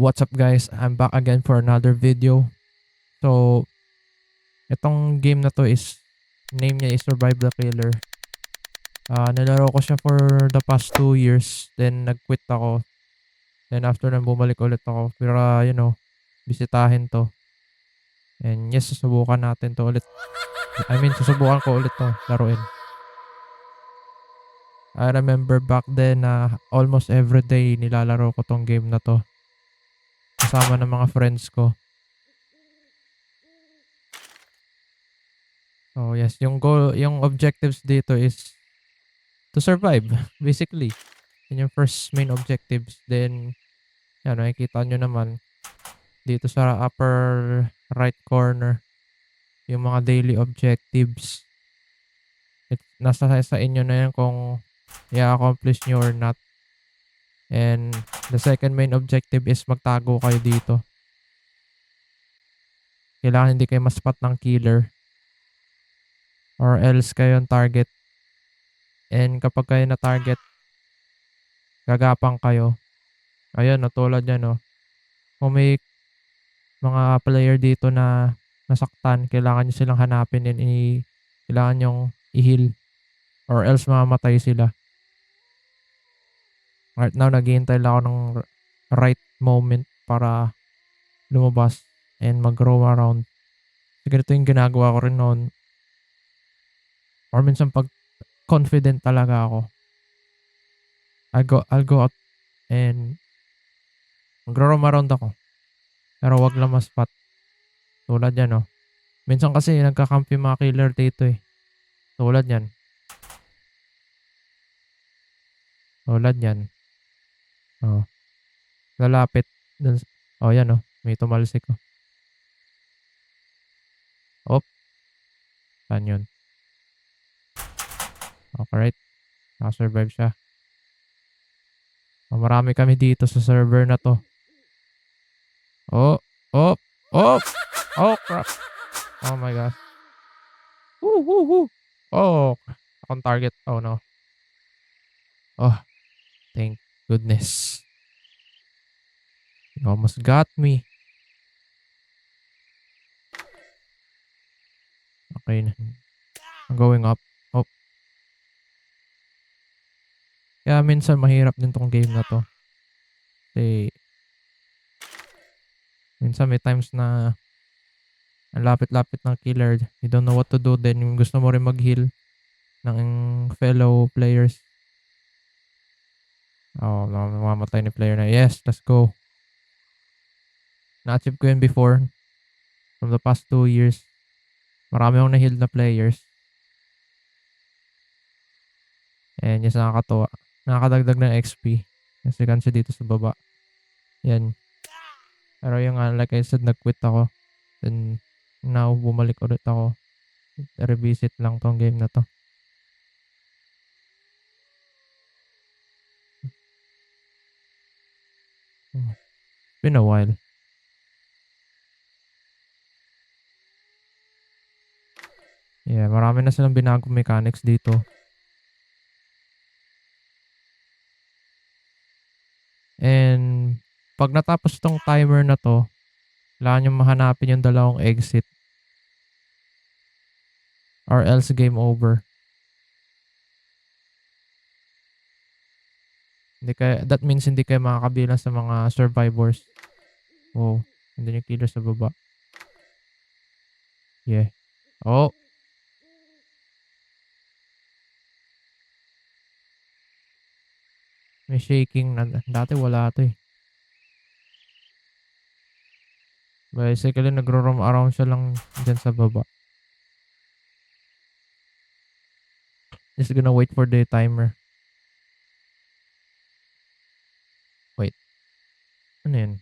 What's up guys? I'm back again for another video. So, itong game na to is name niya is Survive the Killer. Nilaro ko siya for the past 2 years. Then nag-quit ako. Then after nang bumalik ulit ako para bisitahin to. And yes, susubukan natin to ulit. Susubukan ko ulit to laruin. I remember back then na almost every day nilalaro ko tong game na to. Kasama ng mga friends ko. So yes, yung objectives dito is to survive, basically. Yun yung first main objectives. Then, yan, nakikita nyo naman dito sa upper right corner yung mga daily objectives. Nasa sa inyo na yan kung i-accomplish nyo or not. And the second main objective is magtago kayo dito. Kailangan hindi kayo maspot ng killer or else kayo yung target. And kapag kayo na target, gagapang kayo. Ayun, tulad yan, no. Kung may mga player dito na nasaktan, kailangan nyo silang hanapin and kailangan nyong i-heal or else mamamatay sila. Right now, naghihintay lang ako ng right moment para lumabas and mag-roam around. Siguro ito yung ginagawa ko rin noon. Or minsan pag confident talaga ako, I'll go out and mag-roam around ako. Pero wag lang ma-spot. Tulad yan, no. Minsan kasi nagkakampi mga killer dito eh. Tulad yan. Tulad yan. Oh. Lalapit. Oh, yan, oh. May tumalsik, oh. Op. Saan yun? Okay, right. Nakasurvive siya. Oh, marami kami dito sa server na to. Oh. Oh. Oh. Oh, crap. Oh my God. Woo, woo, woo. Oh. Akong target. Oh, no. Oh. Thank goodness. You almost got me. Okay. I'm going up. Oh. Kaya minsan mahirap din tong game na to. Kasi minsan may times na ang lapit-lapit ng killer. You don't know what to do. Then yung gusto mo rin mag-heal ng fellow players. Oh, mamamatay ni player na. Yes, let's go. Na-achieve ko yun before. From the past 2 years. Marami akong na-heal na players. And yes, nakakatuwa. Nakakadagdag ng XP. Kasi kansi dito sa baba. Yan. Pero yung like I said, nag-quit ako. Then now, bumalik ulit ako. Revisit lang tong game na to. It's been a while. Yeah, marami na silang binagong mechanics dito. And pag natapos tong timer na to, kailangan nyo mahanapin yung dalawang exit. Or else game over. That means hindi kayo makakabilang sa mga survivors. Wow. Andun yung killer sa baba. Yeah. Oh. May shaking na. Dati wala to eh. Basically, nagro-roam around siya lang dyan sa baba. Just gonna wait for the timer. Wait. Ano yun?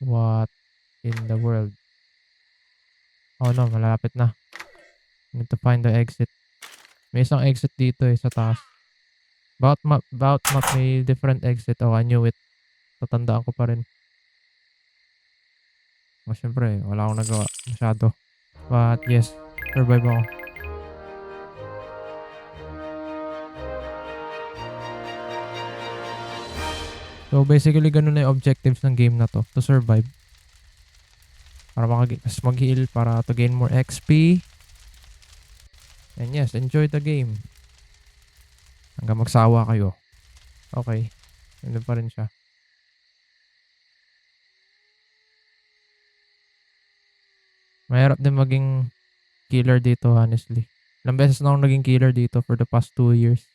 What in the world? Oh no, malapit na. Need to find the exit. May isang exit dito eh, sa taas. About map may different exit. Oh, I knew it. Tatandaan ko pa rin. Oh, syempre, wala akong nagawa masyado. But yes, survive ako. So, basically ganun na yung objectives ng game na 'to, to survive. Para mas mag-heal, para to gain more XP. And yes, enjoy the game. Hanggang magsawa kayo. Okay, nandun pa rin siya. Mahirap din maging killer dito honestly. Ilang beses na akong naging killer dito for the past 2 years.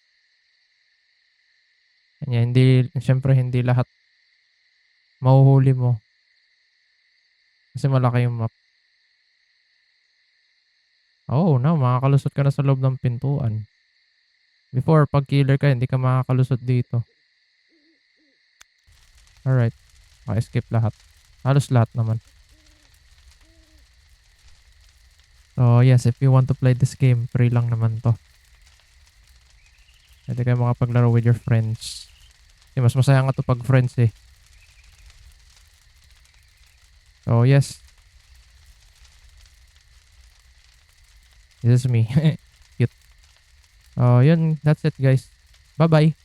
Kanya siyempre hindi lahat mahuhuli mo kasi malaki yung map. Oo, na makakalusot ka na sa loob ng pintuan. Before, 'pag killer ka hindi ka makakalusot dito. Alright, naka-escape lahat. Halos lahat naman. So yes, if you want to play this game, free lang naman 'to. Puwede kayo makapaglaro with your friends. Mas masaya nga 'to 'pag friends, eh. So yes, this is me. Cute. Oh, yun, that's it guys. Bye-bye.